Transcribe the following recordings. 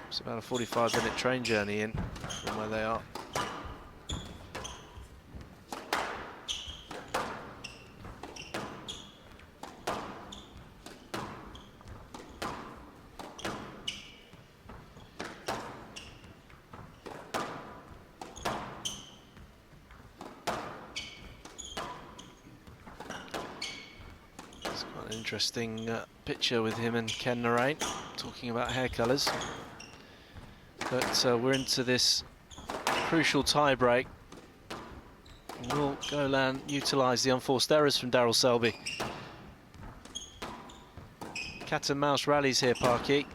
It's about a 45-minute train journey in from where they are. It's quite an interesting picture with him and Canary talking about hair colours. But we're into this crucial tie break. Will Golan utilise the unforced errors from Selby? Cat and mouse rallies here, Parky.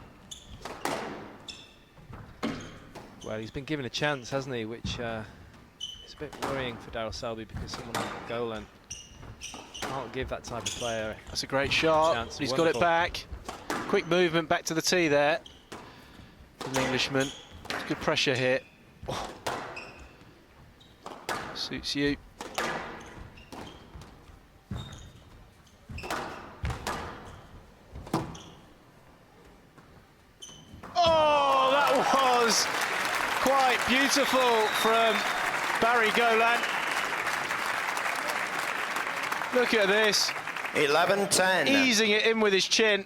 Well, he's been given a chance, hasn't he? Which is a bit worrying for Selby, because someone like Golan can't give that type of player. That's a great shot. Chance. He's Wonderful. got it back. Quick movement back to the tee there. The Englishman. Good pressure here. Oh. Suits you. Oh, that was quite beautiful from Golan. Look at this. 11-10. Easing it in with his chin.